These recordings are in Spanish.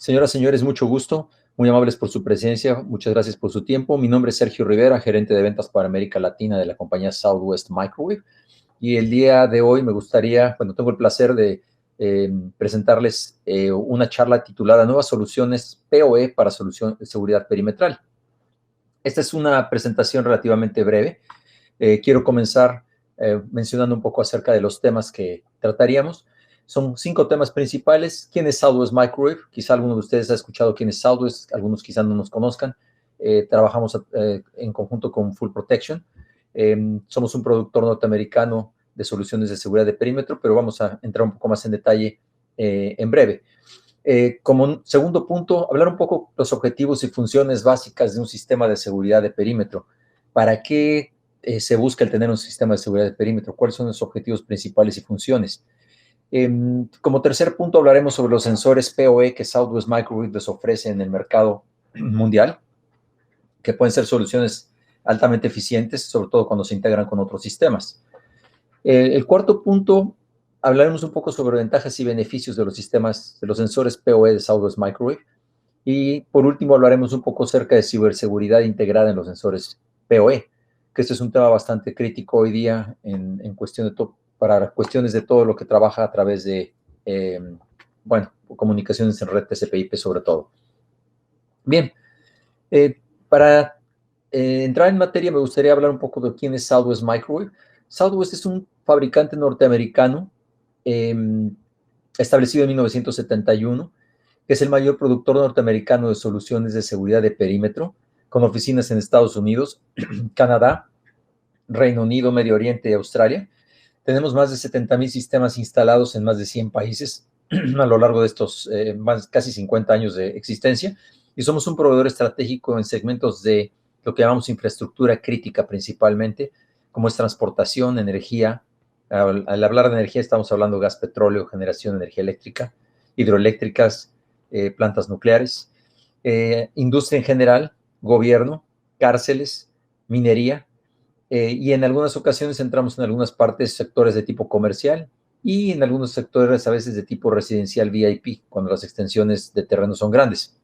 Señoras, señores, mucho gusto. Muy amables por su presencia. Muchas gracias por su tiempo. Mi nombre es Sergio Rivera, gerente de ventas para América Latina de la compañía Southwest Microwave. Y el día de hoy me gustaría, bueno, tengo el placer de presentarles una charla titulada Nuevas soluciones PoE para solución de seguridad perimetral. Esta es una presentación relativamente breve. Quiero comenzar mencionando un poco acerca de los temas que trataríamos. Son 5 temas principales. ¿Quién es Southwest Microwave? Quizá alguno de ustedes ha escuchado quién es Southwest, algunos quizá no nos conozcan. Trabajamos en conjunto con Full Protection. Somos un productor norteamericano de soluciones de seguridad de perímetro, pero vamos a entrar un poco más en detalle en breve. Como un segundo punto, hablar un poco los objetivos y funciones básicas de un sistema de seguridad de perímetro. ¿Para qué se busca el tener un sistema de seguridad de perímetro? ¿Cuáles son los objetivos principales y funciones? Como tercer punto, hablaremos sobre los sensores PoE que Southwest Microwave les ofrece en el mercado mundial, que pueden ser soluciones altamente eficientes, sobre todo cuando se integran con otros sistemas. El cuarto punto, hablaremos un poco sobre ventajas y beneficios de los sistemas, de los sensores PoE de Southwest Microwave. Y por último, hablaremos un poco acerca de ciberseguridad integrada en los sensores PoE, que este es un tema bastante crítico hoy día en cuestión de para cuestiones de todo lo que trabaja a través de, bueno, comunicaciones en red TCP/IP sobre todo. Bien, para entrar en materia me gustaría hablar un poco de quién es Southwest Microwave. Southwest es un fabricante norteamericano establecido en 1971, que es el mayor productor norteamericano de soluciones de seguridad de perímetro, con oficinas en Estados Unidos, Canadá, Reino Unido, Medio Oriente y Australia. Tenemos más de 70,000 sistemas instalados en más de 100 países a lo largo de estos casi 50 años de existencia, y somos un proveedor estratégico en segmentos de lo que llamamos infraestructura crítica principalmente, como es transportación, energía. Al hablar de energía estamos hablando de gas, petróleo, generación de energía eléctrica, hidroeléctricas, plantas nucleares, industria en general, gobierno, cárceles, minería, y en algunas ocasiones entramos en algunas partes, sectores de tipo comercial y en algunos sectores a veces de tipo residencial VIP, cuando las extensiones de terreno son grandes.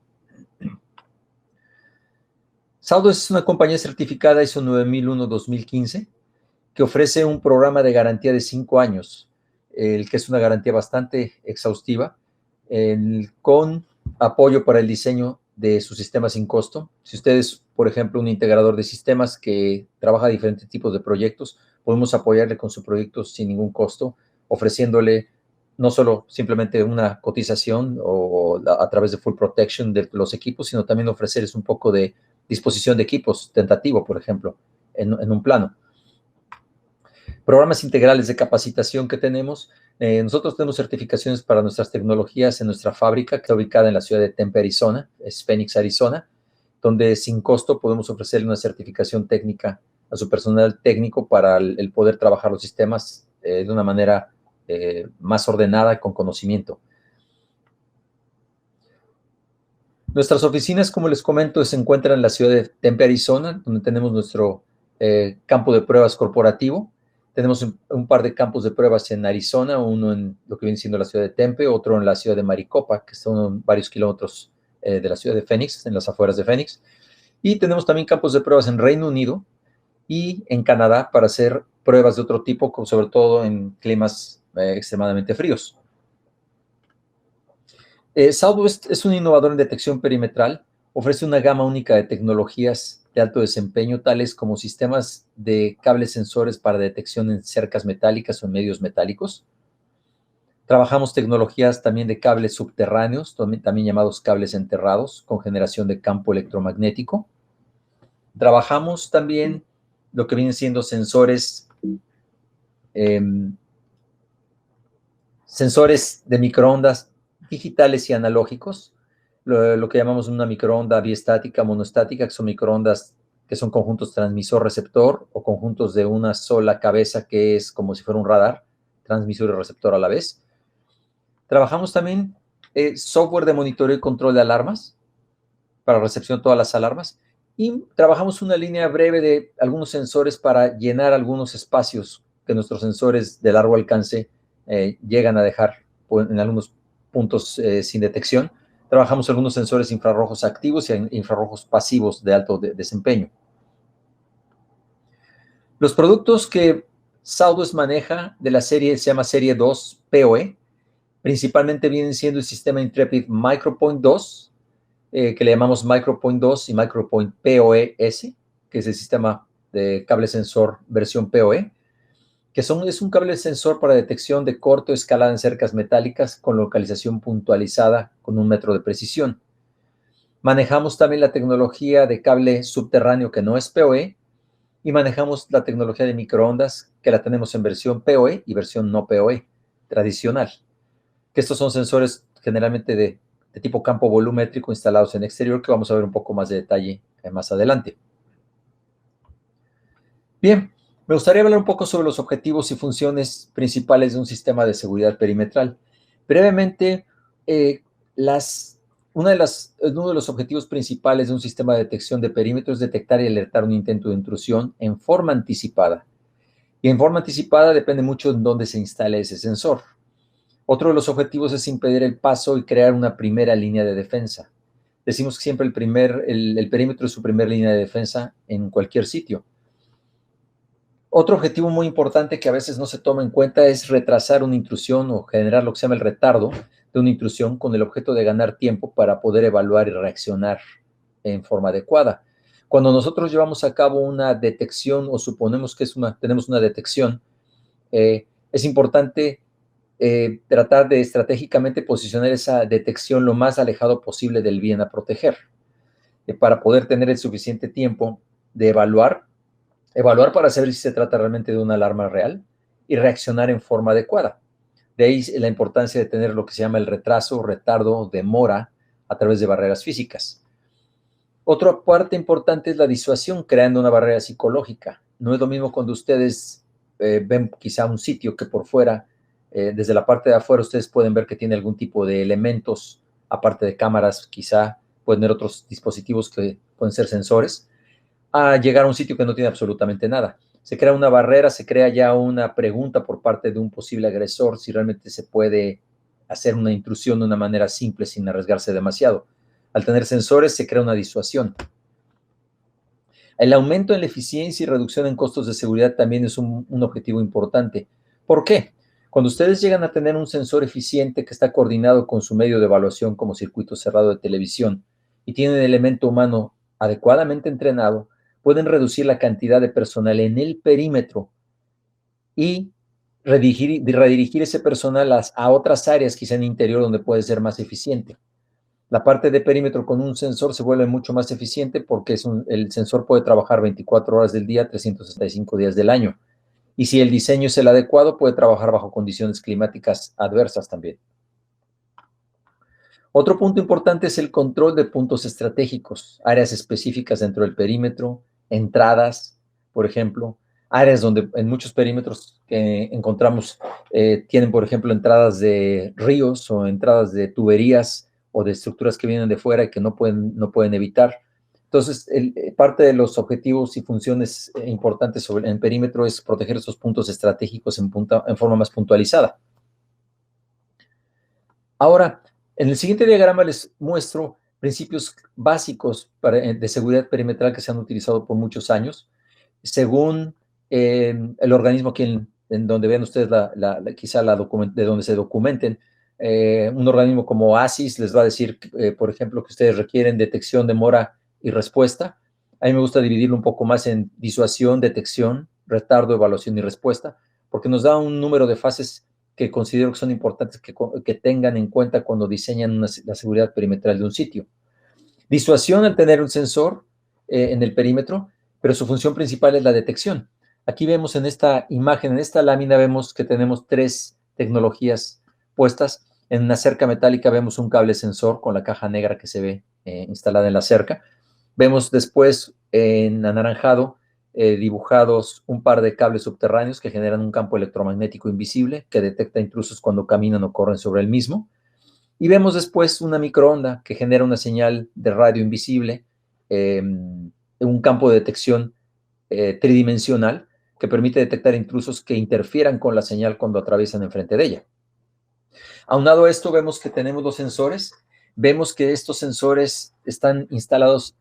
Southwest es una compañía certificada ISO 9001-2015 que ofrece un programa de garantía de 5 años, el que es una garantía bastante exhaustiva, con apoyo para el diseño de su sistema sin costo. Si usted es, por ejemplo, un integrador de sistemas que trabaja diferentes tipos de proyectos, podemos apoyarle con su proyecto sin ningún costo, ofreciéndole no solo simplemente una cotización o a través de Full Protection de los equipos, sino también ofrecerles un poco de disposición de equipos tentativo, por ejemplo, en un plano. Programas integrales de capacitación que tenemos. Nosotros tenemos certificaciones para nuestras tecnologías en nuestra fábrica, que está ubicada en la ciudad de Tempe, Arizona, es Phoenix, Arizona, donde sin costo podemos ofrecerle una certificación técnica a su personal técnico para el poder trabajar los sistemas de una manera más ordenada y con conocimiento. Nuestras oficinas, como les comento, se encuentran en la ciudad de Tempe, Arizona, donde tenemos nuestro campo de pruebas corporativo. Tenemos un par de campos de pruebas en Arizona, uno en lo que viene siendo la ciudad de Tempe, otro en la ciudad de Maricopa, que son varios kilómetros de la ciudad de Phoenix, en las afueras de Phoenix. Y tenemos también campos de pruebas en Reino Unido y en Canadá para hacer pruebas de otro tipo, sobre todo en climas extremadamente fríos. Southwest es un innovador en detección perimetral, ofrece una gama única de tecnologías de alto desempeño, tales como sistemas de cables sensores para detección en cercas metálicas o en medios metálicos. Trabajamos tecnologías también de cables subterráneos, también llamados cables enterrados, con generación de campo electromagnético. Trabajamos también lo que vienen siendo sensores de microondas digitales y analógicos, lo que llamamos una microonda biestática, monostática, que son microondas que son conjuntos transmisor-receptor o conjuntos de una sola cabeza que es como si fuera un radar, transmisor y receptor a la vez. Trabajamos también software de monitoreo y control de alarmas para recepción de todas las alarmas, y trabajamos una línea breve de algunos sensores para llenar algunos espacios que nuestros sensores de largo alcance llegan a dejar en algunos puntos sin detección. Trabajamos algunos sensores infrarrojos activos y infrarrojos pasivos de alto desempeño. Los productos que Southwest maneja de la serie se llama Serie 2 PoE. Principalmente vienen siendo el sistema Intrepid MicroPoint 2, que le llamamos MicroPoint 2 y MicroPoint PoE-S, que es el sistema de cable sensor versión PoE, que es un cable sensor para detección de corte o escalada en cercas metálicas con localización puntualizada con 1 metro de precisión. Manejamos también la tecnología de cable subterráneo que no es PoE y manejamos la tecnología de microondas que la tenemos en versión PoE y versión no PoE tradicional, que estos son sensores generalmente de tipo campo volumétrico instalados en exterior, que vamos a ver un poco más de detalle más adelante. Bien, me gustaría hablar un poco sobre los objetivos y funciones principales de un sistema de seguridad perimetral. Brevemente, uno de los objetivos principales de un sistema de detección de perímetro es detectar y alertar un intento de intrusión en forma anticipada. Y en forma anticipada depende mucho de dónde se instale ese sensor. Otro de los objetivos es impedir el paso y crear una primera línea de defensa. Decimos que siempre el perímetro es su primera línea de defensa en cualquier sitio. Otro objetivo muy importante que a veces no se toma en cuenta es retrasar una intrusión o generar lo que se llama el retardo de una intrusión con el objeto de ganar tiempo para poder evaluar y reaccionar en forma adecuada. Cuando nosotros llevamos a cabo una detección o suponemos que tenemos una detección, es importante tratar de estratégicamente posicionar esa detección lo más alejado posible del bien a proteger, para poder tener el suficiente tiempo de evaluar para saber si se trata realmente de una alarma real y reaccionar en forma adecuada. De ahí la importancia de tener lo que se llama el retraso, retardo, demora a través de barreras físicas. Otra parte importante es la disuasión, creando una barrera psicológica. No es lo mismo cuando ustedes ven quizá un sitio que por fuera, desde la parte de afuera, ustedes pueden ver que tiene algún tipo de elementos, aparte de cámaras, quizá pueden tener otros dispositivos que pueden ser sensores, a llegar a un sitio que no tiene absolutamente nada. Se crea una barrera, se crea ya una pregunta por parte de un posible agresor si realmente se puede hacer una intrusión de una manera simple sin arriesgarse demasiado. Al tener sensores se crea una disuasión. El aumento en la eficiencia y reducción en costos de seguridad también es un objetivo importante. ¿Por qué? Cuando ustedes llegan a tener un sensor eficiente que está coordinado con su medio de evaluación como circuito cerrado de televisión y tienen el elemento humano adecuadamente entrenado, pueden reducir la cantidad de personal en el perímetro y redirigir ese personal a otras áreas, quizá en el interior, donde puede ser más eficiente. La parte de perímetro con un sensor se vuelve mucho más eficiente porque el sensor puede trabajar 24 horas del día, 365 días del año. Y si el diseño es el adecuado, puede trabajar bajo condiciones climáticas adversas también. Otro punto importante es el control de puntos estratégicos, áreas específicas dentro del perímetro, entradas, por ejemplo, áreas donde en muchos perímetros que encontramos tienen, por ejemplo, entradas de ríos o entradas de tuberías o de estructuras que vienen de fuera y que no pueden evitar. Entonces, parte de los objetivos y funciones importantes en el perímetro es proteger esos puntos estratégicos en forma más puntualizada. Ahora, en el siguiente diagrama les muestro principios básicos de seguridad perimetral que se han utilizado por muchos años. Según el organismo en donde vean ustedes quizá de donde se documenten, un organismo como ASIS les va a decir, por ejemplo, que ustedes requieren detección, demora y respuesta. A mí me gusta dividirlo un poco más en disuasión, detección, retardo, evaluación y respuesta, porque nos da un número de fases que considero que son importantes que tengan en cuenta cuando diseñan la seguridad perimetral de un sitio. Disuasión al tener un sensor en el perímetro, pero su función principal es la detección. Aquí vemos en esta imagen, en esta lámina, vemos que tenemos 3 tecnologías puestas. En una cerca metálica vemos un cable sensor con la caja negra que se ve instalada en la cerca. Vemos después en anaranjado dibujados un par de cables subterráneos que generan un campo electromagnético invisible que detecta intrusos cuando caminan o corren sobre el mismo. Y vemos después una microonda que genera una señal de radio invisible, un campo de detección tridimensional que permite detectar intrusos que interfieran con la señal cuando atraviesan enfrente de ella. Aunado a esto, vemos que tenemos los sensores. vemos que estos sensores están instalados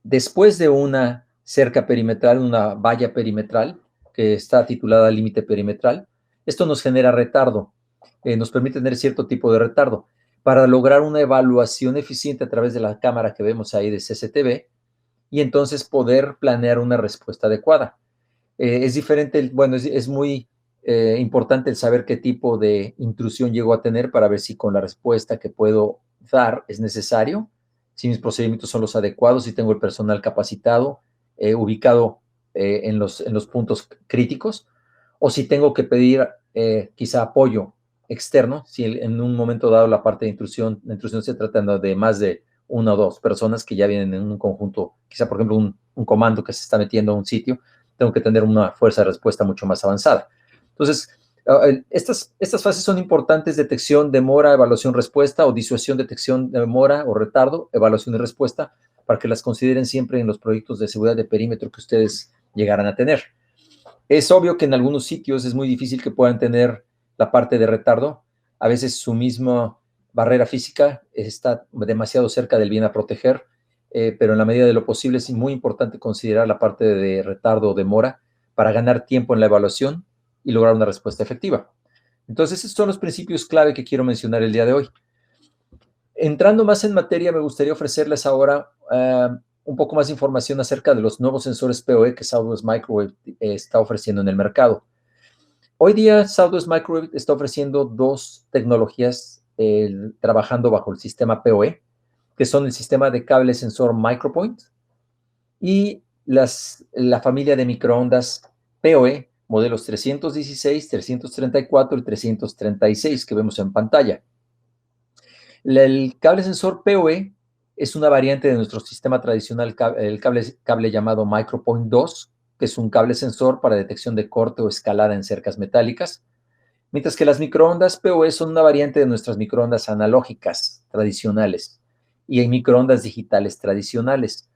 después de una cerca perimetral, una valla perimetral, que está titulada límite perimetral. Esto nos genera retardo, nos permite tener cierto tipo de retardo. Para lograr una evaluación eficiente a través de la cámara que vemos ahí de CCTV, y entonces poder planear una respuesta adecuada. Es diferente, bueno, es muy importante el saber qué tipo de intrusión llego a tener para ver si con la respuesta que puedo dar es necesario, si mis procedimientos son los adecuados, si tengo el personal capacitado, ubicado en los puntos críticos, o si tengo que pedir quizá apoyo externo, si en un momento dado la parte de la intrusión se trata de más de una o dos personas que ya vienen en un conjunto, quizá por ejemplo un comando que se está metiendo a un sitio, tengo que tener una fuerza de respuesta mucho más avanzada. Entonces, estas fases son importantes: detección, demora, evaluación, respuesta, o disuasión, detección, demora o retardo, evaluación y respuesta, para que las consideren siempre en los proyectos de seguridad de perímetro que ustedes llegarán a tener. Es obvio que en algunos sitios es muy difícil que puedan tener la parte de retardo. A veces su misma barrera física está demasiado cerca del bien a proteger, pero en la medida de lo posible es muy importante considerar la parte de retardo o demora para ganar tiempo en la evaluación y lograr una respuesta efectiva. Entonces, esos son los principios clave que quiero mencionar el día de hoy. Entrando más en materia, me gustaría ofrecerles ahora un poco más de información acerca de los nuevos sensores PoE que Southwest Microwave está ofreciendo en el mercado. Hoy día, Southwest Microwave está ofreciendo dos tecnologías trabajando bajo el sistema PoE, que son el sistema de cable sensor Micropoint y la familia de microondas PoE, modelos 316, 334 y 336 que vemos en pantalla. El cable sensor PoE es una variante de nuestro sistema tradicional, el cable llamado Micropoint 2, que es un cable sensor para detección de corte o escalada en cercas metálicas, mientras que las microondas PoE son una variante de nuestras microondas analógicas tradicionales y hay microondas digitales tradicionales.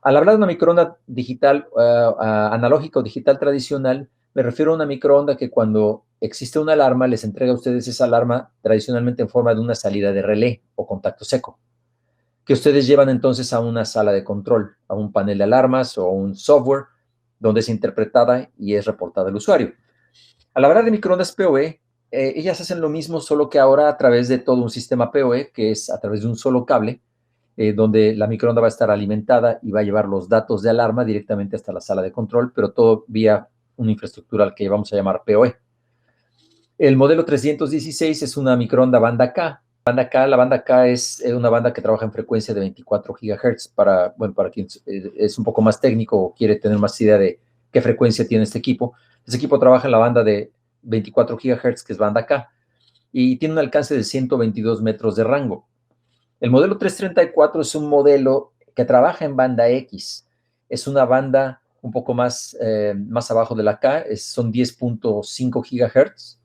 Al hablar de una microonda digital, analógica o digital tradicional, me refiero a una microonda que cuando existe una alarma, les entrega a ustedes esa alarma tradicionalmente en forma de una salida de relé o contacto seco, que ustedes llevan entonces a una sala de control, a un panel de alarmas o un software donde es interpretada y es reportada al usuario. Al hablar de microondas PoE, ellas hacen lo mismo, solo que ahora a través de todo un sistema PoE, que es a través de un solo cable, donde la microonda va a estar alimentada y va a llevar los datos de alarma directamente hasta la sala de control, pero todo vía una infraestructura al que vamos a llamar PoE. El modelo 316 es una microonda banda K. La banda K es una banda que trabaja en frecuencia de 24 GHz. Para quien es un poco más técnico o quiere tener más idea de qué frecuencia tiene este equipo trabaja en la banda de 24 GHz, que es banda K, y tiene un alcance de 122 metros de rango. El modelo 334 es un modelo que trabaja en banda X. Es una banda un poco más abajo de la K, son 10.5 GHz,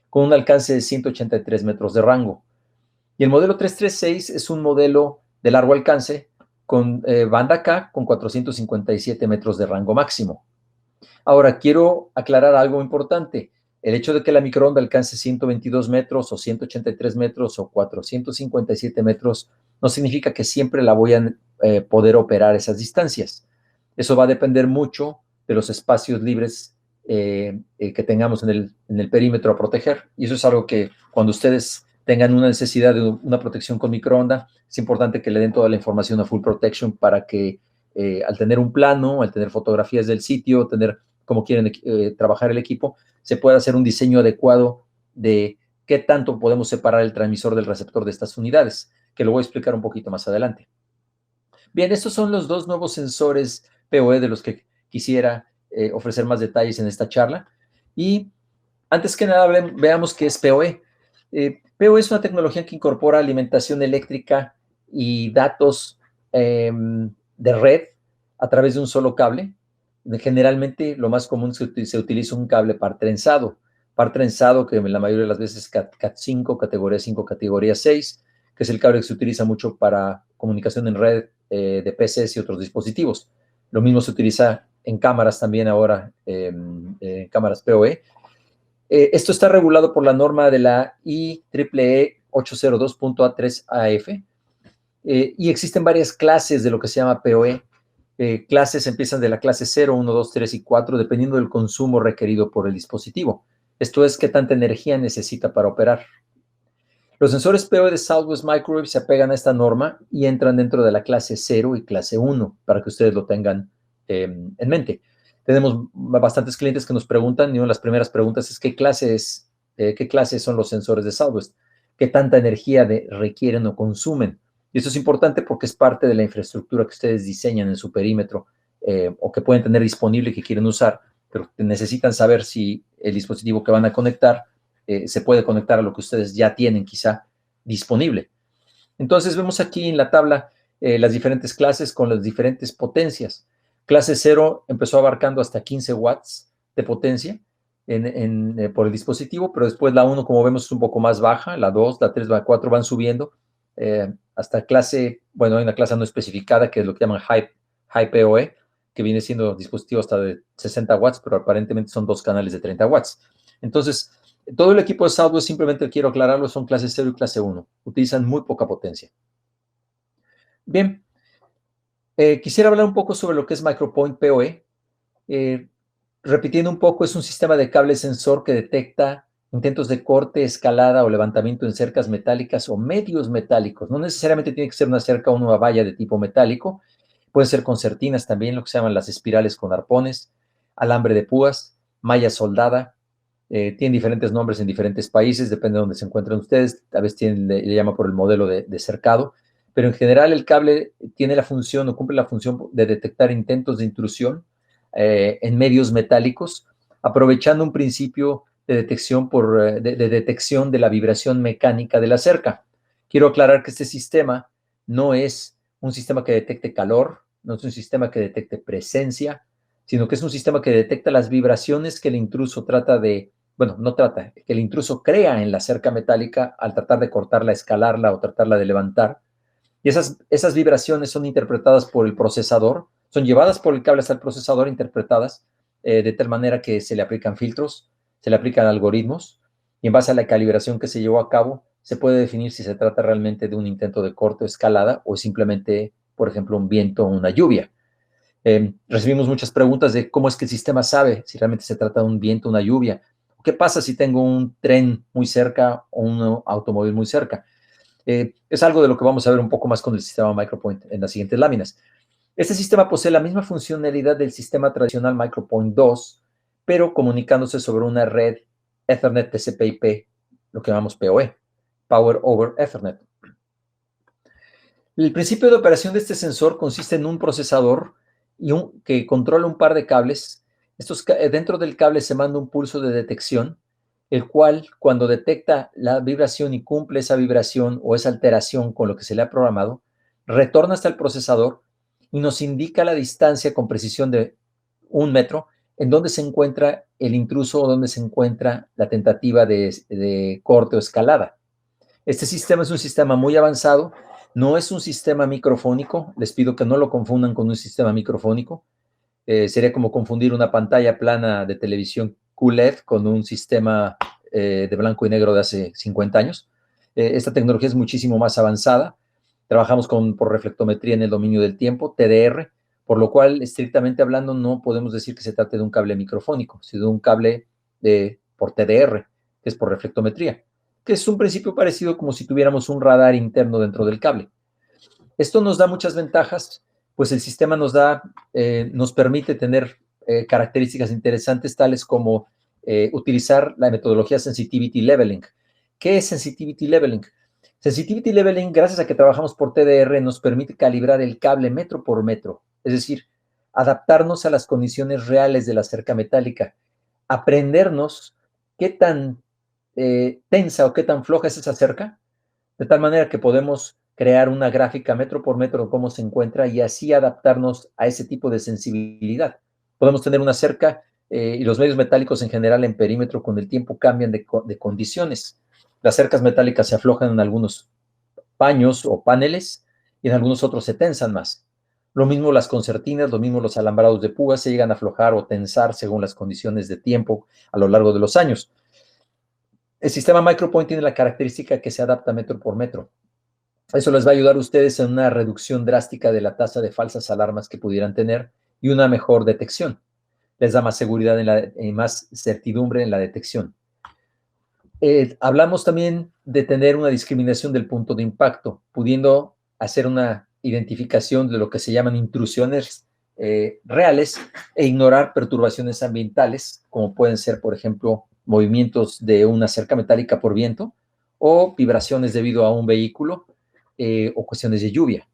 con un alcance de 183 metros de rango. Y el modelo 336 es un modelo de largo alcance con banda K con 457 metros de rango máximo. Ahora, quiero aclarar algo importante. El hecho de que la microonda alcance 122 metros o 183 metros o 457 metros no significa que siempre la voy a poder operar esas distancias. Eso va a depender mucho de los espacios libres que tengamos en el perímetro a proteger. Y eso es algo que cuando ustedes tengan una necesidad de una protección con microonda, es importante que le den toda la información a Full Protection para que al tener un plano, al tener fotografías del sitio, tener cómo quieren trabajar el equipo, se puede hacer un diseño adecuado de qué tanto podemos separar el transmisor del receptor de estas unidades, que lo voy a explicar un poquito más adelante. Bien, estos son los dos nuevos sensores PoE de los que quisiera ofrecer más detalles en esta charla. Y antes que nada, veamos qué es PoE. PoE es una tecnología que incorpora alimentación eléctrica y datos de red a través de un solo cable. Generalmente, lo más común se utiliza un cable par trenzado que la mayoría de las veces es Cat5, categoría 5, categoría 6, que es el cable que se utiliza mucho para comunicación en red de PCs y otros dispositivos. Lo mismo se utiliza en cámaras también ahora, cámaras PoE. Esto está regulado por la norma de la IEEE 802.A3AF. Y existen varias clases de lo que se llama PoE. Clases empiezan de la clase 0, 1, 2, 3 y 4, dependiendo del consumo requerido por el dispositivo. Esto es, qué tanta energía necesita para operar. Los sensores PoE de Southwest Microwave se apegan a esta norma y entran dentro de la clase 0 y clase 1, para que ustedes lo tengan en mente. Tenemos bastantes clientes que nos preguntan, y una de las primeras preguntas es qué clases son los sensores de Southwest, qué tanta energía requieren o consumen. Y esto es importante porque es parte de la infraestructura que ustedes diseñan en su perímetro o que pueden tener disponible y que quieren usar, pero necesitan saber si el dispositivo que van a conectar se puede conectar a lo que ustedes ya tienen quizá disponible. Entonces vemos aquí en la tabla las diferentes clases con las diferentes potencias. Clase 0 empezó abarcando hasta 15 watts de potencia por el dispositivo, pero después la 1, como vemos, es un poco más baja, la 2, la 3, la 4 van subiendo hasta clase, bueno, hay una clase no especificada que es lo que llaman High PoE, que viene siendo dispositivo hasta de 60 watts, pero aparentemente son 2 canales de 30 watts. Entonces, todo el equipo de Southwest, simplemente quiero aclararlo, son clase 0 y clase 1. Utilizan muy poca potencia. Bien, quisiera hablar un poco sobre lo que es MicroPoint PoE. Repitiendo un poco, es un sistema de cable sensor que detecta intentos de corte, escalada o levantamiento en cercas metálicas o medios metálicos. No necesariamente tiene que ser una cerca o una valla de tipo metálico. Pueden ser concertinas también, lo que se llaman las espirales con arpones, alambre de púas, malla soldada. Tienen diferentes nombres en diferentes países, depende de dónde se encuentren ustedes. A veces le llama por el modelo de cercado. Pero en general el cable tiene la función o cumple la función de detectar intentos de intrusión en medios metálicos, aprovechando un principio de detección, de detección de la vibración mecánica de la cerca. Quiero aclarar que este sistema no es un sistema que detecte calor, no es un sistema que detecte presencia, sino que es un sistema que detecta las vibraciones que el intruso que el intruso crea en la cerca metálica al tratar de cortarla, escalarla o tratarla de levantar. Y esas vibraciones son interpretadas por el procesador, son llevadas por el cable hasta el procesador, interpretadas de tal manera que se le aplican filtros, se le aplican algoritmos, y en base a la calibración que se llevó a cabo, se puede definir si se trata realmente de un intento de corte o escalada o simplemente, por ejemplo, un viento o una lluvia. Recibimos muchas preguntas de cómo es que el sistema sabe si realmente se trata de un viento o una lluvia. ¿Qué pasa si tengo un tren muy cerca o un automóvil muy cerca? Es algo de lo que vamos a ver un poco más con el sistema MicroPoint en las siguientes láminas. Este sistema posee la misma funcionalidad del sistema tradicional MicroPoint 2, pero comunicándose sobre una red Ethernet TCP/IP, lo que llamamos PoE, Power over Ethernet. El principio de operación de este sensor consiste en un procesador que controla un par de cables. Dentro del cable se manda un pulso de detección, el cual, cuando detecta la vibración y cumple esa vibración o esa alteración con lo que se le ha programado, retorna hasta el procesador y nos indica la distancia con precisión de 1 metro en donde se encuentra el intruso o donde se encuentra la tentativa de corte o escalada. Este sistema es un sistema muy avanzado, no es un sistema microfónico, les pido que no lo confundan con un sistema microfónico. Sería como confundir una pantalla plana de televisión QLED con un sistema de blanco y negro de hace 50 años. Esta tecnología es muchísimo más avanzada. Trabajamos por reflectometría en el dominio del tiempo, TDR, por lo cual, estrictamente hablando, no podemos decir que se trate de un cable microfónico, sino de un cable por TDR, que es por reflectometría, que es un principio parecido como si tuviéramos un radar interno dentro del cable. Esto nos da muchas ventajas, pues el sistema nos permite tener características interesantes tales como utilizar la metodología Sensitivity Leveling. ¿Qué es Sensitivity Leveling? Sensitivity Leveling, gracias a que trabajamos por TDR, nos permite calibrar el cable metro por metro, es decir, adaptarnos a las condiciones reales de la cerca metálica, aprendernos qué tan tensa o qué tan floja es esa cerca, de tal manera que podemos crear una gráfica metro por metro de cómo se encuentra y así adaptarnos a ese tipo de sensibilidad. Podemos tener una cerca y los medios metálicos en general en perímetro con el tiempo cambian de condiciones. Las cercas metálicas se aflojan en algunos paños o paneles y en algunos otros se tensan más. Lo mismo las concertinas, lo mismo los alambrados de púas se llegan a aflojar o tensar según las condiciones de tiempo a lo largo de los años. El sistema MicroPoint tiene la característica que se adapta metro por metro. Eso les va a ayudar a ustedes en una reducción drástica de la tasa de falsas alarmas que pudieran tener y una mejor detección. Les da más seguridad y más certidumbre en la detección. Hablamos también de tener una discriminación del punto de impacto, pudiendo hacer una identificación de lo que se llaman intrusiones reales e ignorar perturbaciones ambientales, como pueden ser, por ejemplo, movimientos de una cerca metálica por viento o vibraciones debido a un vehículo o cuestiones de lluvia.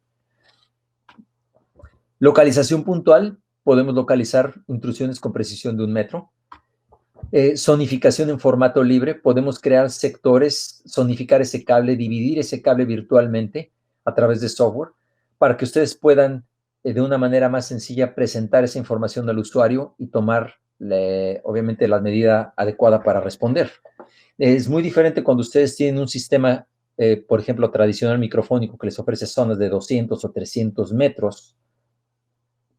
Localización puntual, podemos localizar intrusiones con precisión de 1 metro. Zonificación en formato libre, podemos crear sectores, zonificar ese cable, dividir ese cable virtualmente a través de software para que ustedes puedan de una manera más sencilla presentar esa información al usuario y tomar obviamente la medida adecuada para responder. Es muy diferente cuando ustedes tienen un sistema, por ejemplo, tradicional microfónico que les ofrece zonas de 200 o 300 metros,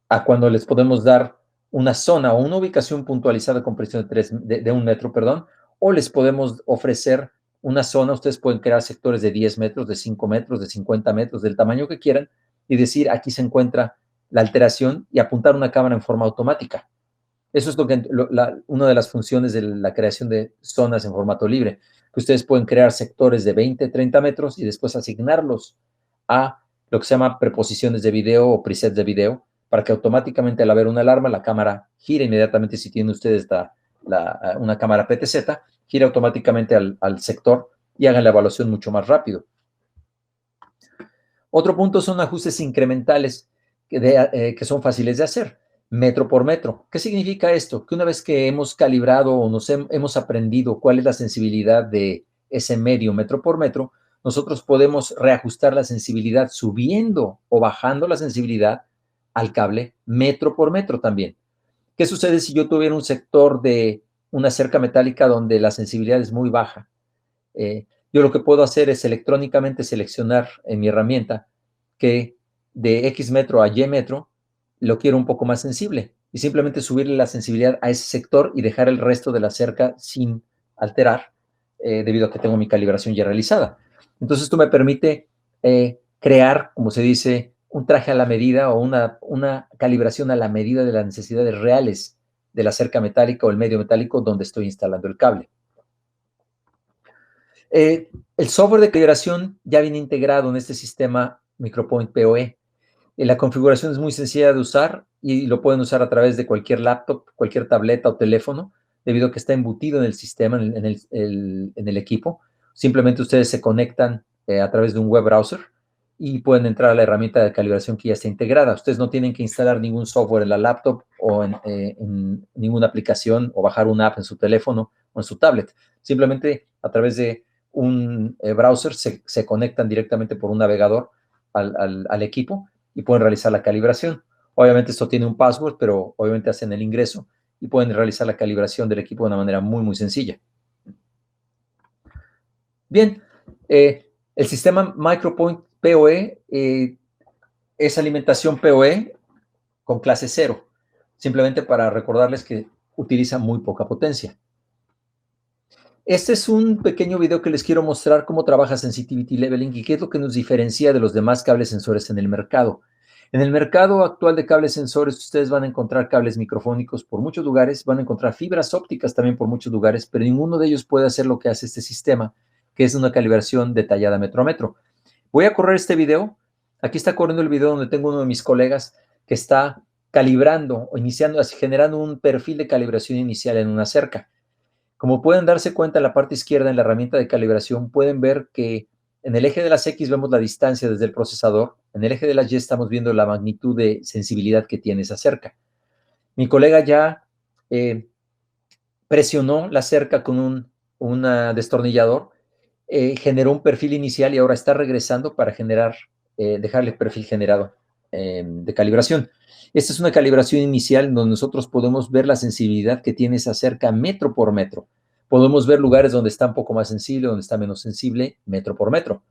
a cuando les podemos dar una zona o una ubicación puntualizada con precisión de 1 metro, perdón, o les podemos ofrecer una zona, ustedes pueden crear sectores de 10 metros, de 5 metros, de 50 metros, del tamaño que quieran, y decir, aquí se encuentra la alteración y apuntar una cámara en forma automática. Eso es una de las funciones de la creación de zonas en formato libre, que ustedes pueden crear sectores de 20, 30 metros y después asignarlos a lo que se llama preposiciones de video o presets de video, para que automáticamente al haber una alarma, la cámara gire inmediatamente. Si tienen ustedes una cámara PTZ, gira automáticamente al sector y hagan la evaluación mucho más rápido. Otro punto son ajustes incrementales que son fáciles de hacer, metro por metro. ¿Qué significa esto? Que una vez que hemos calibrado o hemos aprendido cuál es la sensibilidad de ese medio metro por metro, nosotros podemos reajustar la sensibilidad subiendo o bajando la sensibilidad al cable metro por metro también. ¿Qué sucede si yo tuviera un sector de una cerca metálica donde la sensibilidad es muy baja? Yo lo que puedo hacer es electrónicamente seleccionar en mi herramienta que de X metro a Y metro lo quiero un poco más sensible y simplemente subirle la sensibilidad a ese sector y dejar el resto de la cerca sin alterar debido a que tengo mi calibración ya realizada. Entonces esto me permite crear, como se dice, un traje a la medida o una calibración a la medida de las necesidades reales de la cerca metálica o el medio metálico donde estoy instalando el cable. El software de calibración ya viene integrado en este sistema MicroPoint PoE. La configuración es muy sencilla de usar y lo pueden usar a través de cualquier laptop, cualquier tableta o teléfono, debido a que está embutido en el sistema, en el equipo. Simplemente ustedes se conectan a través de un web browser y pueden entrar a la herramienta de calibración que ya está integrada. Ustedes no tienen que instalar ningún software en la laptop o en ninguna aplicación o bajar una app en su teléfono o en su tablet. Simplemente a través de un browser se conectan directamente por un navegador al equipo y pueden realizar la calibración. Obviamente esto tiene un password, pero obviamente hacen el ingreso y pueden realizar la calibración del equipo de una manera muy, muy sencilla. Bien, el sistema MicroPoint PoE es alimentación PoE con clase 0, simplemente para recordarles que utiliza muy poca potencia. Este es un pequeño video que les quiero mostrar cómo trabaja Sensitivity Leveling y qué es lo que nos diferencia de los demás cables sensores en el mercado. En el mercado actual de cables sensores, ustedes van a encontrar cables microfónicos por muchos lugares, van a encontrar fibras ópticas también por muchos lugares, pero ninguno de ellos puede hacer lo que hace este sistema, que es una calibración detallada metro a metro. Voy a correr este video. Aquí está corriendo el video donde tengo uno de mis colegas que está calibrando o generando un perfil de calibración inicial en una cerca. Como pueden darse cuenta, en la parte izquierda, en la herramienta de calibración, pueden ver que en el eje de las X vemos la distancia desde el procesador, en el eje de las Y estamos viendo la magnitud de sensibilidad que tiene esa cerca. Mi colega ya presionó la cerca con un destornillador, generó un perfil inicial y ahora está regresando para dejarle el perfil generado de calibración. Esta es una calibración inicial donde nosotros podemos ver la sensibilidad que tiene esa cerca metro por metro. Podemos ver lugares donde está un poco más sensible, donde está menos sensible, metro por metro.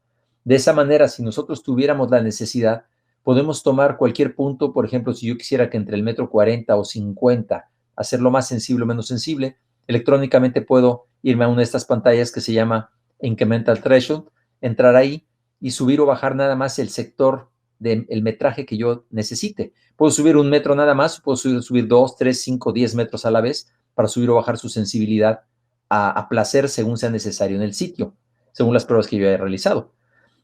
De esa manera, si nosotros tuviéramos la necesidad, podemos tomar cualquier punto. Por ejemplo, si yo quisiera que entre el metro 40 o 50 hacerlo más sensible o menos sensible, Electrónicamente puedo irme a una de estas pantallas que se llama Incremental Threshold, entrar ahí y subir o bajar nada más el sector del metraje que yo necesite. Puedo subir 1 metro nada más, puedo subir 2, 3, 5, 10 metros a la vez para subir o bajar su sensibilidad a placer según sea necesario en el sitio, según las pruebas que yo haya realizado.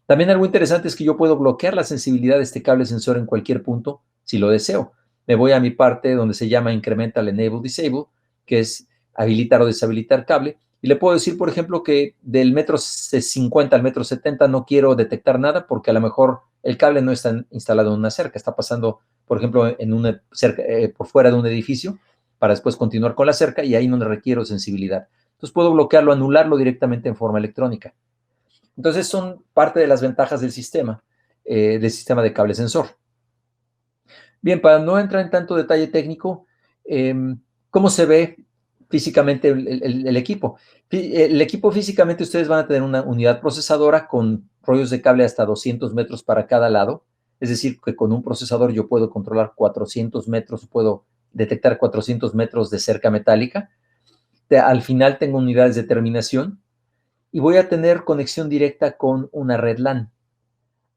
También algo interesante es que yo puedo bloquear la sensibilidad de este cable sensor en cualquier punto si lo deseo. Me voy a mi parte donde se llama Incremental Enable Disable, que es habilitar o deshabilitar cable, y le puedo decir, por ejemplo, que del metro 50 al metro 70 no quiero detectar nada porque a lo mejor el cable no está instalado en una cerca, está pasando, por ejemplo, en una cerca, por fuera de un edificio para después continuar con la cerca y ahí no requiero sensibilidad. Entonces puedo bloquearlo, anularlo directamente en forma electrónica. Entonces son parte de las ventajas del sistema de cable sensor. Bien, para no entrar en tanto detalle técnico, ¿cómo se ve físicamente el equipo? El equipo físicamente ustedes van a tener una unidad procesadora con rollos de cable hasta 200 metros para cada lado. Es decir, que con un procesador yo puedo controlar 400 metros, puedo detectar 400 metros de cerca metálica. Al final tengo unidades de terminación y voy a tener conexión directa con una red LAN.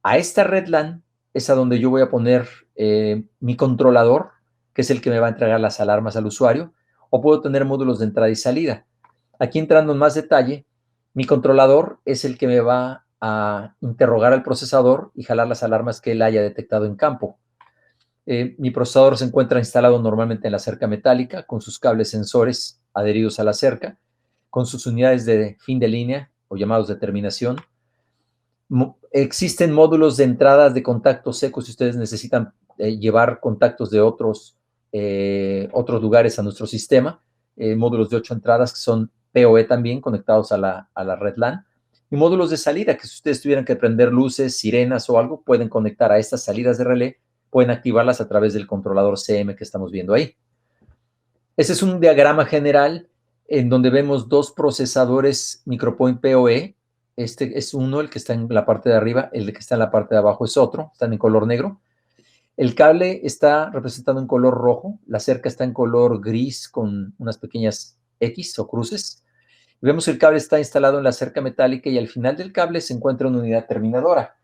A esta red LAN es a donde yo voy a poner mi controlador, que es el que me va a entregar las alarmas al usuario, o puedo tener módulos de entrada y salida. Aquí entrando en más detalle, mi controlador es el que me va a interrogar al procesador y jalar las alarmas que él haya detectado en campo. Mi procesador se encuentra instalado normalmente en la cerca metálica, con sus cables sensores adheridos a la cerca, con sus unidades de fin de línea o llamados de terminación. Existen módulos de entradas de contacto seco si ustedes necesitan llevar contactos de otros lugares a nuestro sistema. Módulos de 8 entradas que son PoE también conectados a la red LAN. Y módulos de salida que si ustedes tuvieran que prender luces, sirenas o algo, pueden conectar a estas salidas de relé, pueden activarlas a través del controlador CM que estamos viendo ahí. Este es un diagrama general en donde vemos dos procesadores Micropoint PoE. Este es uno, el que está en la parte de arriba, el que está en la parte de abajo es otro, están en color negro. El cable está representado en color rojo, la cerca está en color gris con unas pequeñas X o cruces. Vemos que el cable está instalado en la cerca metálica y al final del cable se encuentra una unidad terminadora.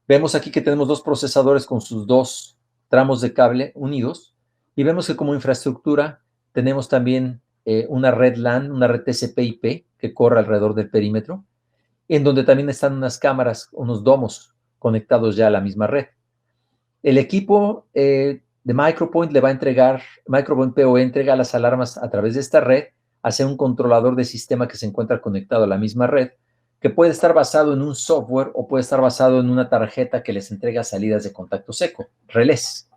Vemos aquí que tenemos dos procesadores con sus dos tramos de cable unidos y vemos que como infraestructura tenemos también una red LAN, una red TCP/IP que corre alrededor del perímetro, en donde también están unas cámaras, unos domos conectados ya a la misma red. El equipo de Micropoint le va a entregar, Micropoint PoE entrega las alarmas a través de esta red hacia un controlador de sistema que se encuentra conectado a la misma red, que puede estar basado en un software o puede estar basado en una tarjeta que les entrega salidas de contacto seco, relés.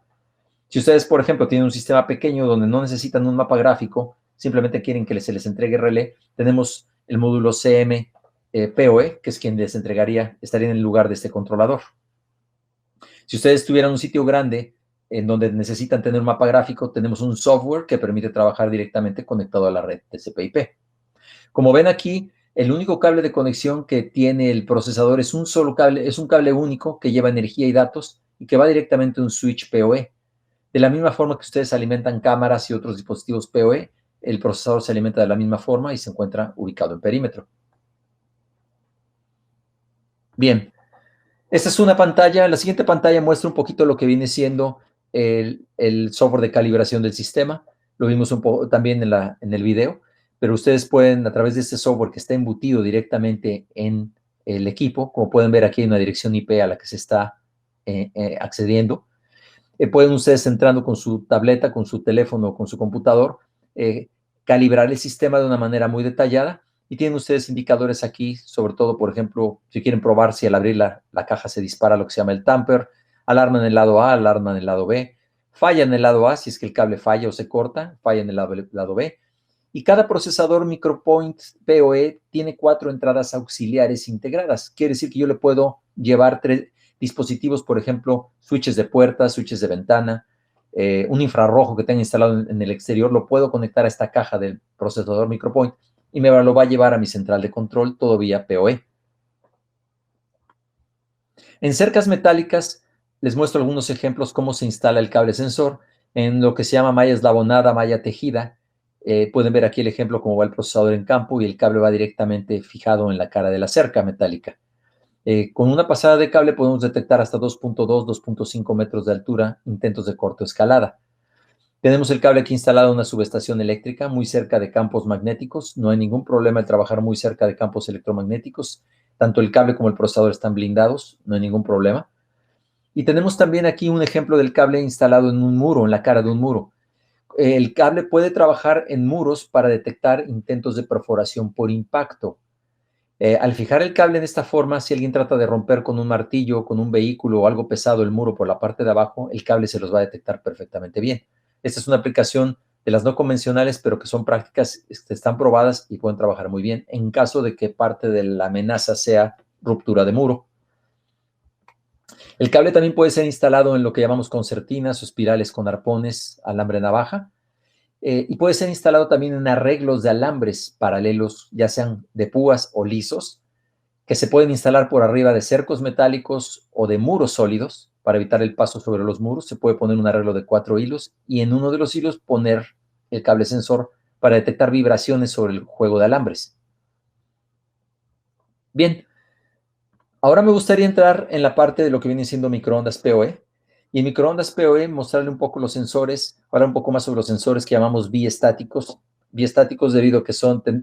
Si ustedes, por ejemplo, tienen un sistema pequeño donde no necesitan un mapa gráfico, simplemente quieren que se les entregue relé, tenemos el módulo CM PoE, que es quien les entregaría, estaría en el lugar de este controlador. Si ustedes tuvieran un sitio grande en donde necesitan tener un mapa gráfico, tenemos un software que permite trabajar directamente conectado a la red TCP/IP. Como ven aquí, el único cable de conexión que tiene el procesador es un solo cable, es un cable único que lleva energía y datos y que va directamente a un switch PoE. De la misma forma que ustedes alimentan cámaras y otros dispositivos PoE, el procesador se alimenta de la misma forma y se encuentra ubicado en perímetro. Bien, esta es una pantalla. La siguiente pantalla muestra un poquito lo que viene siendo el software de calibración del sistema. Lo vimos un poco también en el video, pero ustedes pueden, a través de este software que está embutido directamente en el equipo, como pueden ver aquí hay una dirección IP a la que se está accediendo. Pueden ustedes entrando con su tableta, con su teléfono, con su computador, calibrar el sistema de una manera muy detallada. Y tienen ustedes indicadores aquí, sobre todo, por ejemplo, si quieren probar si al abrir la caja se dispara lo que se llama el tamper, alarma en el lado A, alarma en el lado B, falla en el lado A si es que el cable falla o se corta, falla en el lado B. Y cada procesador Micropoint PoE tiene 4 entradas auxiliares integradas. Quiere decir que yo le puedo llevar 3 dispositivos, por ejemplo, switches de puerta, switches de ventana, un infrarrojo que tenga instalado en el exterior, lo puedo conectar a esta caja del procesador Micropoint y me lo va a llevar a mi central de control, todo vía PoE. En cercas metálicas, les muestro algunos ejemplos cómo se instala el cable sensor en lo que se llama malla eslabonada, malla tejida. Pueden ver aquí el ejemplo cómo va el procesador en campo y el cable va directamente fijado en la cara de la cerca metálica. Con una pasada de cable podemos detectar hasta 2.2, 2.5 metros de altura intentos de corte o escalada. Tenemos el cable aquí instalado en una subestación eléctrica muy cerca de campos magnéticos. No hay ningún problema en trabajar muy cerca de campos electromagnéticos. Tanto el cable como el procesador están blindados, no hay ningún problema. Y tenemos también aquí un ejemplo del cable instalado en un muro, en la cara de un muro. El cable puede trabajar en muros para detectar intentos de perforación por impacto. Al fijar el cable en esta forma, si alguien trata de romper con un martillo, con un vehículo o algo pesado el muro por la parte de abajo, el cable se los va a detectar perfectamente bien. Esta es una aplicación de las no convencionales, pero que son prácticas, están probadas y pueden trabajar muy bien en caso de que parte de la amenaza sea ruptura de muro. El cable también puede ser instalado en lo que llamamos concertinas o espirales con arpones, alambre navaja, y puede ser instalado también en arreglos de alambres paralelos, ya sean de púas o lisos, que se pueden instalar por arriba de cercos metálicos o de muros sólidos para evitar el paso sobre los muros. Se puede poner un arreglo de 4 hilos y en uno de los hilos poner el cable sensor para detectar vibraciones sobre el juego de alambres. Bien, ahora me gustaría entrar en la parte de lo que viene siendo microondas PoE. Y en microondas PoE mostrarle un poco los sensores, hablar un poco más sobre los sensores que llamamos biestáticos. Biestáticos debido a que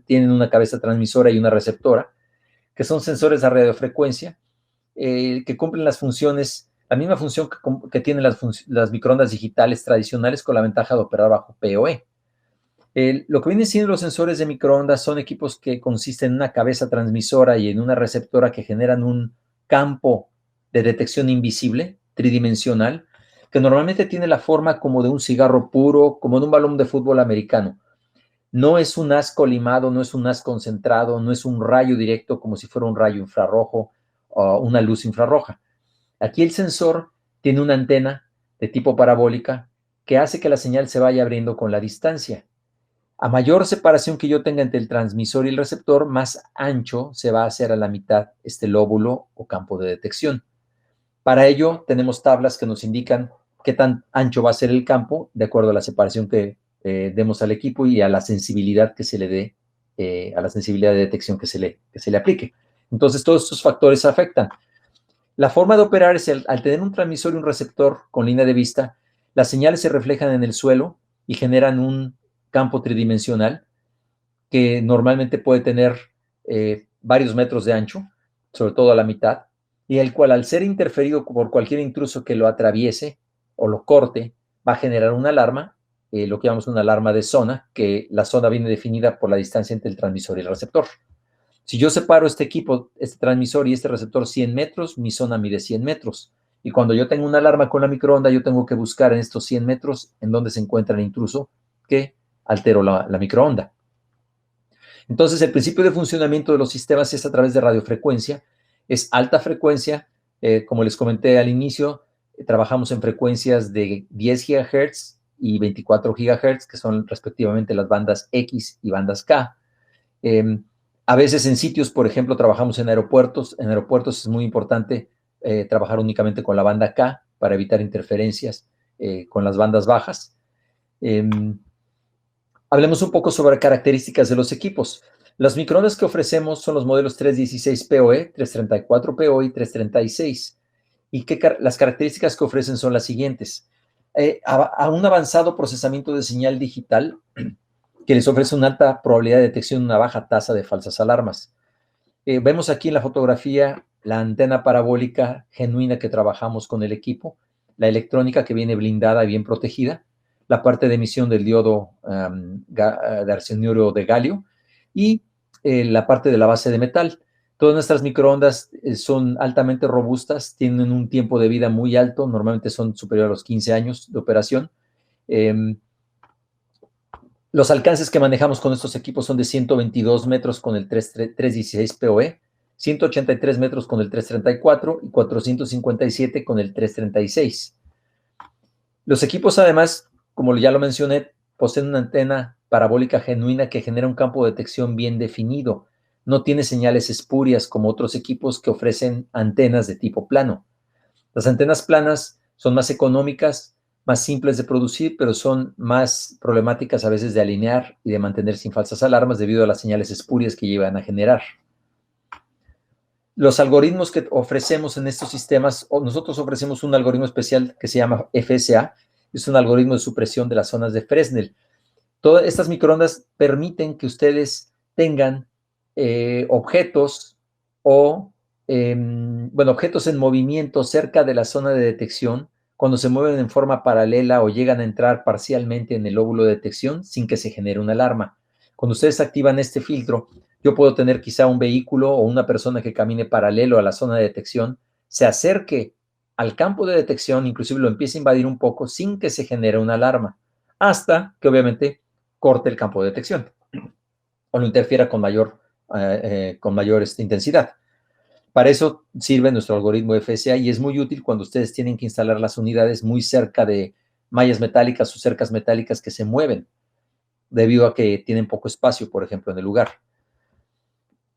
tienen una cabeza transmisora y una receptora, que son sensores de radiofrecuencia que cumplen las funciones, la misma función que tienen las microondas digitales tradicionales con la ventaja de operar bajo PoE. Lo que vienen siendo los sensores de microondas son equipos que consisten en una cabeza transmisora y en una receptora que generan un campo de detección invisible, tridimensional, que normalmente tiene la forma como de un cigarro puro, como de un balón de fútbol americano. No es un haz colimado, no es un haz concentrado, no es un rayo directo como si fuera un rayo infrarrojo o una luz infrarroja. Aquí el sensor tiene una antena de tipo parabólica que hace que la señal se vaya abriendo con la distancia. A mayor separación que yo tenga entre el transmisor y el receptor, más ancho se va a hacer a la mitad este lóbulo o campo de detección. Para ello, tenemos tablas que nos indican qué tan ancho va a ser el campo de acuerdo a la separación que demos al equipo y a la sensibilidad que se le dé, a la sensibilidad de detección que se le aplique. Entonces, todos estos factores afectan. La forma de operar es al tener un transmisor y un receptor con línea de vista, las señales se reflejan en el suelo y generan un campo tridimensional que normalmente puede tener varios metros de ancho, sobre todo a la mitad, y el cual al ser interferido por cualquier intruso que lo atraviese o lo corte, va a generar una alarma, lo que llamamos una alarma de zona, que la zona viene definida por la distancia entre el transmisor y el receptor. Si yo separo este equipo, este transmisor y este receptor 100 metros, mi zona mide 100 metros. Y cuando yo tengo una alarma con la microonda, yo tengo que buscar en estos 100 metros en dónde se encuentra el intruso que alteró la microonda. Entonces, el principio de funcionamiento de los sistemas es a través de radiofrecuencia. Es alta frecuencia. Como les comenté al inicio, trabajamos en frecuencias de 10 GHz y 24 GHz, que son respectivamente las bandas X y bandas K. A veces en sitios, por ejemplo, trabajamos en aeropuertos. En aeropuertos es muy importante trabajar únicamente con la banda K para evitar interferencias con las bandas bajas. Hablemos un poco sobre características de los equipos. Las microondas que ofrecemos son los modelos 316 PoE, 334 PoE y 336. Y las características que ofrecen son las siguientes. A un avanzado procesamiento de señal digital que les ofrece una alta probabilidad de detección y una baja tasa de falsas alarmas. Vemos aquí en la fotografía la antena parabólica genuina que trabajamos con el equipo, la electrónica que viene blindada y bien protegida, la parte de emisión del diodo de arseniuro de galio y la parte de la base de metal. Todas nuestras microondas son altamente robustas, tienen un tiempo de vida muy alto, normalmente son superior a los 15 años de operación. Los alcances que manejamos con estos equipos son de 122 metros con el 316 PoE, 183 metros con el 334 y 457 con el 336. Los equipos, además, como ya lo mencioné, poseen una antena parabólica genuina que genera un campo de detección bien definido. No tiene señales espurias como otros equipos que ofrecen antenas de tipo plano. Las antenas planas son más económicas, más simples de producir, pero son más problemáticas a veces de alinear y de mantener sin falsas alarmas debido a las señales espurias que llevan a generar. Los algoritmos que ofrecemos en estos sistemas, nosotros ofrecemos un algoritmo especial que se llama FSA, es un algoritmo de supresión de las zonas de Fresnel. Todas estas microondas permiten que ustedes tengan objetos o, objetos en movimiento cerca de la zona de detección cuando se mueven en forma paralela o llegan a entrar parcialmente en el lóbulo de detección sin que se genere una alarma. Cuando ustedes activan este filtro, yo puedo tener quizá un vehículo o una persona que camine paralelo a la zona de detección, se acerque al campo de detección, inclusive lo empiece a invadir un poco sin que se genere una alarma, hasta que obviamente corte el campo de detección o lo interfiera con mayor intensidad. Para eso sirve nuestro algoritmo FSA y es muy útil cuando ustedes tienen que instalar las unidades muy cerca de mallas metálicas o cercas metálicas que se mueven debido a que tienen poco espacio, por ejemplo, en el lugar.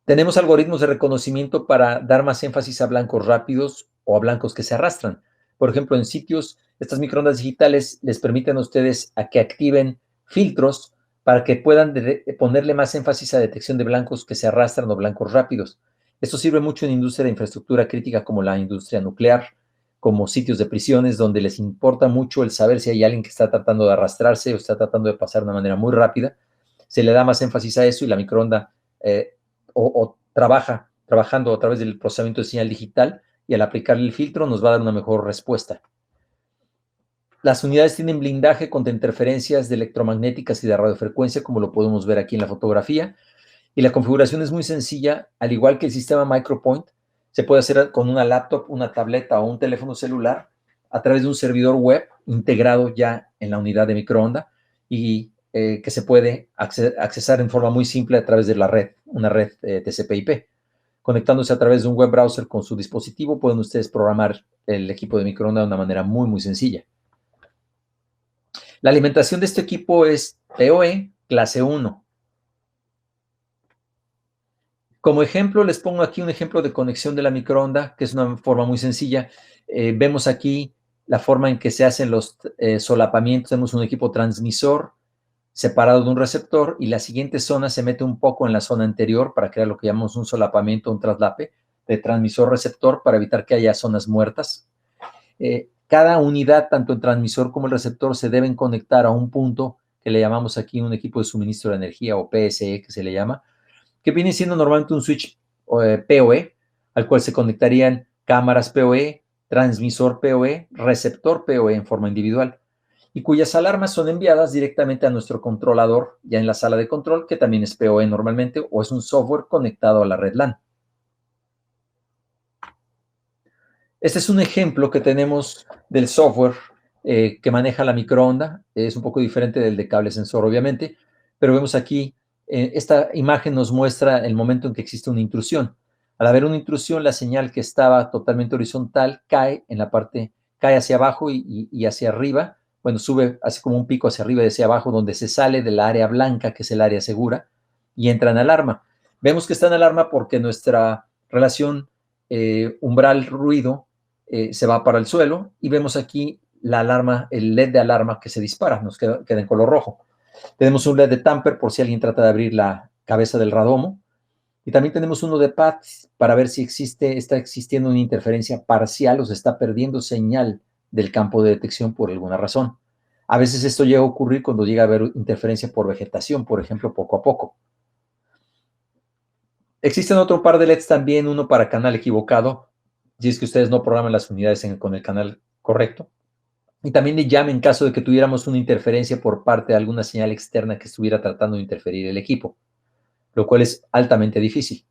Tenemos algoritmos de reconocimiento para dar más énfasis a blancos rápidos o a blancos que se arrastran. Por ejemplo, en sitios, estas microondas digitales les permiten a ustedes a que activen filtros para que puedan ponerle más énfasis a detección de blancos que se arrastran o blancos rápidos. Esto sirve mucho en industria de infraestructura crítica como la industria nuclear, como sitios de prisiones donde les importa mucho el saber si hay alguien que está tratando de arrastrarse o está tratando de pasar de una manera muy rápida. Se le da más énfasis a eso y la microonda trabajando a través del procesamiento de señal digital y al aplicarle el filtro nos va a dar una mejor respuesta. Las unidades tienen blindaje contra interferencias de electromagnéticas y de radiofrecuencia, como lo podemos ver aquí en la fotografía. Y la configuración es muy sencilla, al igual que el sistema Micropoint, se puede hacer con una laptop, una tableta o un teléfono celular a través de un servidor web integrado ya en la unidad de microonda y que se puede accesar en forma muy simple a través de la red, una red TCP/IP. Conectándose a través de un web browser con su dispositivo, pueden ustedes programar el equipo de microondas de una manera muy, muy sencilla. La alimentación de este equipo es PoE clase 1. Como ejemplo, les pongo aquí un ejemplo de conexión de la microonda, que es una forma muy sencilla. Vemos aquí la forma en que se hacen los solapamientos. Tenemos un equipo transmisor separado de un receptor y la siguiente zona se mete un poco en la zona anterior para crear lo que llamamos un solapamiento, un traslape de transmisor-receptor para evitar que haya zonas muertas. Cada unidad, tanto el transmisor como el receptor, se deben conectar a un punto que le llamamos aquí un equipo de suministro de energía o PSE, que se le llama, que viene siendo normalmente un switch PoE, al cual se conectarían cámaras PoE, transmisor PoE, receptor PoE en forma individual, y cuyas alarmas son enviadas directamente a nuestro controlador ya en la sala de control, que también es PoE normalmente, o es un software conectado a la red LAN. Este es un ejemplo que tenemos del software que maneja la microonda. Es un poco diferente del de cable sensor, obviamente, pero vemos aquí, esta imagen nos muestra el momento en que existe una intrusión. Al haber una intrusión, la señal que estaba totalmente horizontal cae en la parte, cae hacia abajo y hacia arriba. Bueno, sube así como un pico hacia arriba y hacia abajo, donde se sale del área blanca, que es el área segura, y entra en alarma. Vemos que está en alarma porque nuestra relación umbral-ruido se va para el suelo y vemos aquí la alarma, el LED de alarma que se dispara, nos queda en color rojo. Tenemos un LED de tamper por si alguien trata de abrir la cabeza del radomo. Y también tenemos uno de pads para ver si está existiendo una interferencia parcial o se está perdiendo señal del campo de detección por alguna razón. A veces esto llega a ocurrir cuando llega a haber interferencia por vegetación, por ejemplo, poco a poco. Existen otro par de LEDs también, uno para canal equivocado, si es que ustedes no programan las unidades con el canal correcto. Y también de llame en caso de que tuviéramos una interferencia por parte de alguna señal externa que estuviera tratando de interferir el equipo, lo cual es altamente difícil.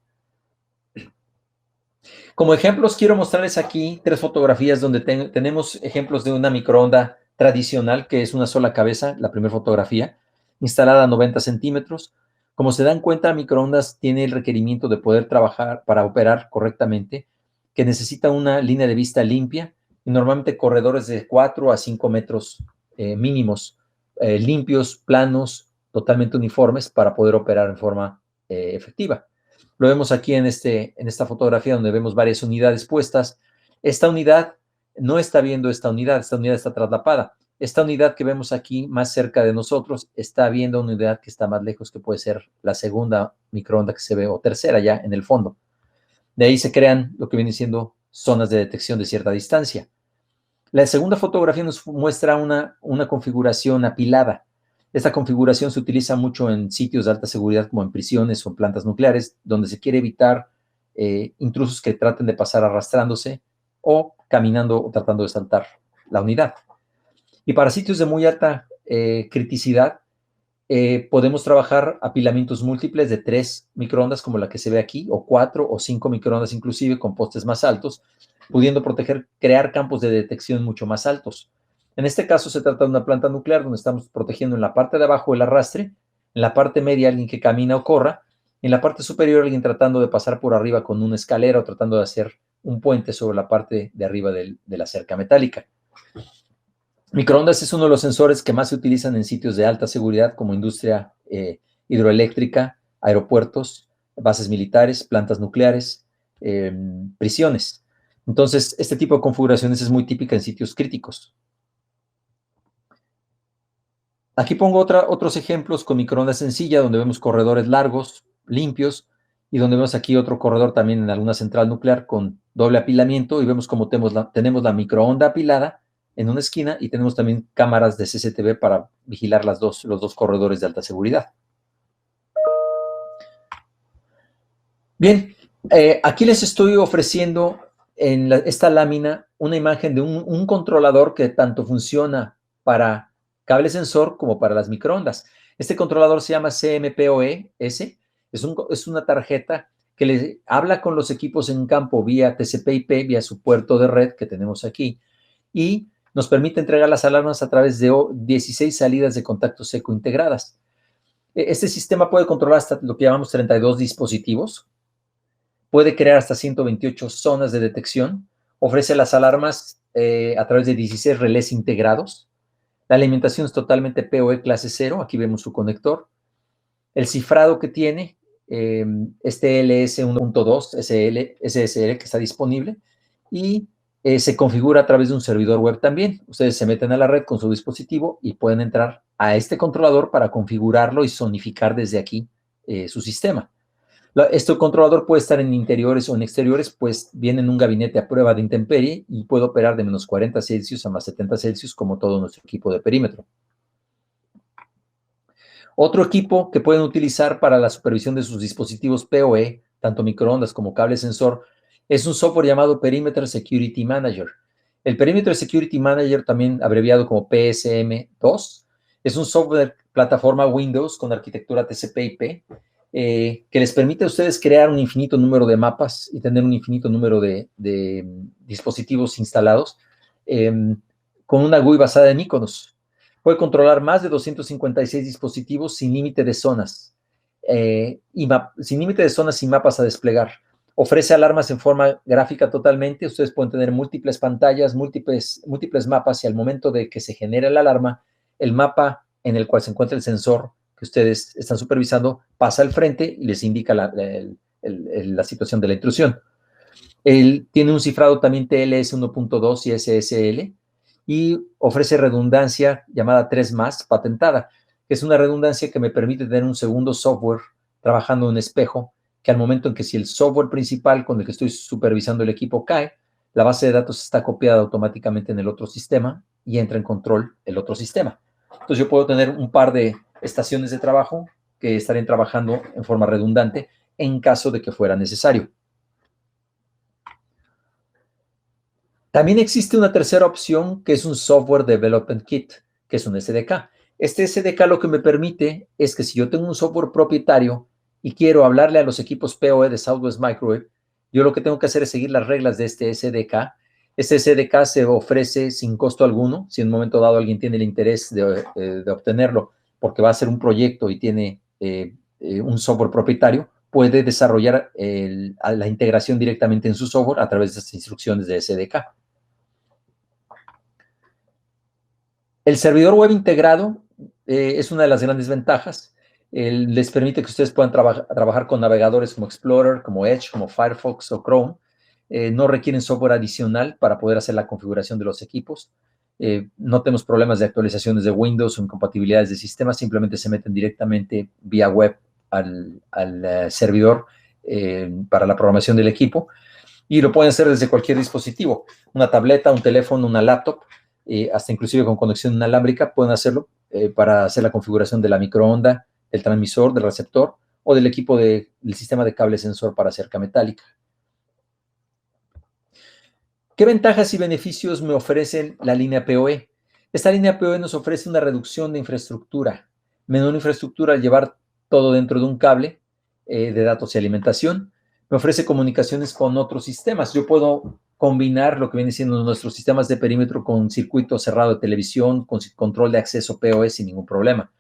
Como ejemplos, quiero mostrarles aquí 3 fotografías donde tenemos ejemplos de una microonda tradicional, que es una sola cabeza, la primera fotografía, instalada a 90 centímetros. Como se dan cuenta, microondas tiene el requerimiento de poder trabajar para operar correctamente, que necesita una línea de vista limpia y normalmente corredores de 4 a 5 metros mínimos, limpios, planos, totalmente uniformes para poder operar en forma efectiva. Lo vemos aquí en esta fotografía donde vemos varias unidades puestas. Esta unidad no está viendo esta unidad está traslapada. esta unidad que vemos aquí más cerca de nosotros está viendo una unidad que está más lejos, que puede ser la segunda microonda que se ve, o tercera ya en el fondo. De ahí se crean lo que vienen siendo zonas de detección de cierta distancia. La segunda fotografía nos muestra una configuración apilada. Esta configuración se utiliza mucho en sitios de alta seguridad como en prisiones o en plantas nucleares, donde se quiere evitar intrusos que traten de pasar arrastrándose o caminando o tratando de saltar la unidad. Y para sitios de muy alta criticidad, podemos trabajar apilamientos múltiples de 3 microondas como la que se ve aquí, o 4 o 5 microondas inclusive con postes más altos, pudiendo crear campos de detección mucho más altos. En este caso se trata de una planta nuclear donde estamos protegiendo en la parte de abajo el arrastre, en la parte media alguien que camina o corra, en la parte superior alguien tratando de pasar por arriba con una escalera o tratando de hacer un puente sobre la parte de arriba de la cerca metálica. Microondas es uno de los sensores que más se utilizan en sitios de alta seguridad como industria hidroeléctrica, aeropuertos, bases militares, plantas nucleares, prisiones. Entonces, este tipo de configuraciones es muy típica en sitios críticos. Aquí pongo otros ejemplos con microondas sencilla, donde vemos corredores largos, limpios, y donde vemos aquí otro corredor también en alguna central nuclear con doble apilamiento, y vemos cómo tenemos la microonda apilada en una esquina y tenemos también cámaras de CCTV para vigilar los dos corredores de alta seguridad. Bien, aquí les estoy ofreciendo en esta lámina una imagen de un controlador que tanto funciona para cable sensor como para las microondas. Este controlador se llama CMPoE-S, es una tarjeta que le habla con los equipos en campo vía TCP/IP, vía su puerto de red que tenemos aquí, y nos permite entregar las alarmas a través de 16 salidas de contacto seco integradas. Este sistema puede controlar hasta lo que llamamos 32 dispositivos, puede crear hasta 128 zonas de detección, ofrece las alarmas a través de 16 relés integrados. La alimentación es totalmente PoE clase 0, aquí vemos su conector. El cifrado que tiene, este LS 1.2 SSL que está disponible, y se configura a través de un servidor web también. Ustedes se meten a la red con su dispositivo y pueden entrar a este controlador para configurarlo y zonificar desde aquí su sistema. Este controlador puede estar en interiores o en exteriores, pues viene en un gabinete a prueba de intemperie y puede operar de menos 40 Celsius a más 70 Celsius como todo nuestro equipo de perímetro. Otro equipo que pueden utilizar para la supervisión de sus dispositivos PoE, tanto microondas como cable sensor, es un software llamado Perimeter Security Manager. El Perimeter Security Manager, también abreviado como PSM2, es un software plataforma Windows con arquitectura TCP/IP que les permite a ustedes crear un infinito número de mapas y tener un infinito número de dispositivos instalados con una GUI basada en iconos. Puede controlar más de 256 dispositivos sin límite de zonas, sin límite de zonas y mapas a desplegar. Ofrece alarmas en forma gráfica totalmente. Ustedes pueden tener múltiples pantallas, múltiples mapas, y al momento de que se genere la alarma, el mapa en el cual se encuentra el sensor que ustedes están supervisando pasa al frente y les indica la situación de la intrusión. Él tiene un cifrado también TLS 1.2 y SSL, y ofrece redundancia llamada 3 más patentada, que es una redundancia que me permite tener un segundo software trabajando en espejo, que al momento en que si el software principal con el que estoy supervisando el equipo cae, la base de datos está copiada automáticamente en el otro sistema y entra en control el otro sistema. Entonces yo puedo tener un par de estaciones de trabajo que estarían trabajando en forma redundante en caso de que fuera necesario. También existe una tercera opción, que es un Software Development Kit, que es un SDK. Este SDK lo que me permite es que si yo tengo un software propietario y quiero hablarle a los equipos PoE de Southwest Microwave, yo lo que tengo que hacer es seguir las reglas de este SDK. Este SDK se ofrece sin costo alguno. Si en un momento dado alguien tiene el interés de obtenerlo porque va a hacer un proyecto y tiene un software propietario, puede desarrollar la integración directamente en su software a través de estas instrucciones de SDK. El servidor web integrado es una de las grandes ventajas. Les permite que ustedes puedan trabajar con navegadores como Explorer, como Edge, como Firefox o Chrome. No requieren software adicional para poder hacer la configuración de los equipos. No tenemos problemas de actualizaciones de Windows o incompatibilidades de sistemas, simplemente se meten directamente vía web al servidor para la programación del equipo y lo pueden hacer desde cualquier dispositivo, una tableta, un teléfono, una laptop, hasta inclusive con conexión inalámbrica pueden hacerlo para hacer la configuración de la microonda, del transmisor, del receptor o del equipo del sistema de cable sensor para cerca metálica. ¿Qué ventajas y beneficios me ofrecen la línea PoE? Esta línea PoE nos ofrece una reducción de infraestructura, menor infraestructura al llevar todo dentro de un cable de datos y alimentación. Me ofrece comunicaciones con otros sistemas. Yo puedo combinar lo que viene siendo nuestros sistemas de perímetro con circuito cerrado de televisión, con control de acceso PoE sin ningún problema.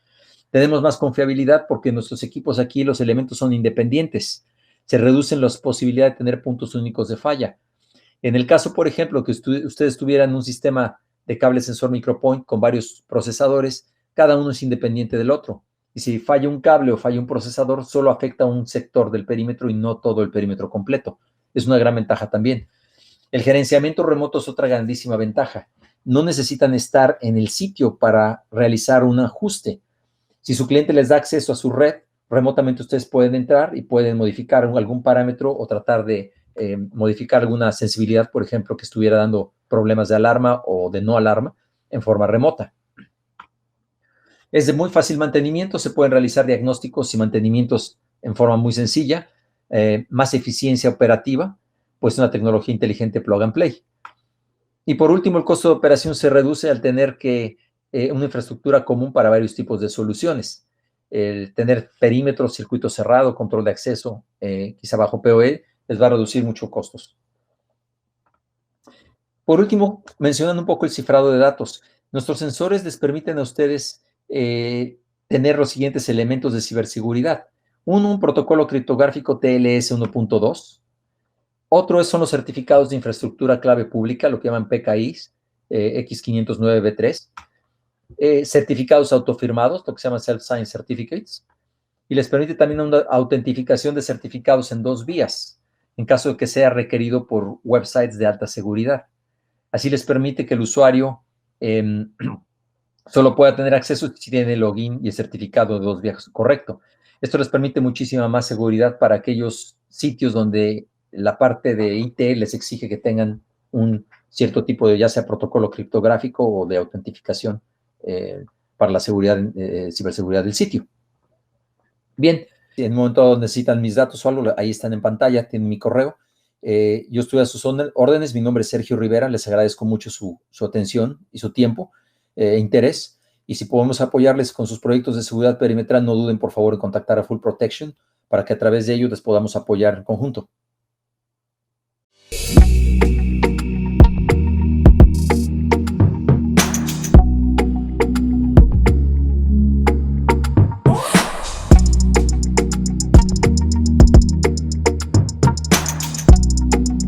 Tenemos más confiabilidad porque nuestros equipos aquí, los elementos son independientes. Se reducen las posibilidades de tener puntos únicos de falla. En el caso, por ejemplo, que ustedes tuvieran un sistema de cable sensor micropoint con varios procesadores, cada uno es independiente del otro. Y si falla un cable o falla un procesador, solo afecta a un sector del perímetro y no todo el perímetro completo. Es una gran ventaja también. El gerenciamiento remoto es otra grandísima ventaja. No necesitan estar en el sitio para realizar un ajuste. Si su cliente les da acceso a su red, remotamente ustedes pueden entrar y pueden modificar algún parámetro o tratar de modificar alguna sensibilidad, por ejemplo, que estuviera dando problemas de alarma o de no alarma en forma remota. Es de muy fácil mantenimiento, se pueden realizar diagnósticos y mantenimientos en forma muy sencilla, más eficiencia operativa, pues una tecnología inteligente plug and play. Y por último, el costo de operación se reduce al tener una infraestructura común para varios tipos de soluciones. El tener perímetro, circuito cerrado, control de acceso, quizá bajo PoE, les va a reducir muchos costos. Por último, mencionando un poco el cifrado de datos, nuestros sensores les permiten a ustedes tener los siguientes elementos de ciberseguridad. Uno, un protocolo criptográfico TLS 1.2. Otro son los certificados de infraestructura clave pública, lo que llaman PKIs, X509B3. Certificados autofirmados, lo que se llama Self-Signed Certificates. Y les permite también una autentificación de certificados en 2 vías, en caso de que sea requerido por websites de alta seguridad. Así les permite que el usuario solo pueda tener acceso si tiene el login y el certificado de 2 vías correcto. Esto les permite muchísima más seguridad para aquellos sitios donde la parte de IT les exige que tengan un cierto tipo de, ya sea protocolo criptográfico o de autentificación para la seguridad, ciberseguridad del sitio. Bien, si en un momento necesitan mis datos o algo, ahí están en pantalla, tienen mi correo. Yo estoy a sus órdenes, mi nombre es Sergio Rivera, les agradezco mucho su atención y su tiempo e interés. Y si podemos apoyarles con sus proyectos de seguridad perimetral, no duden por favor en contactar a Full Protection para que a través de ellos les podamos apoyar en conjunto.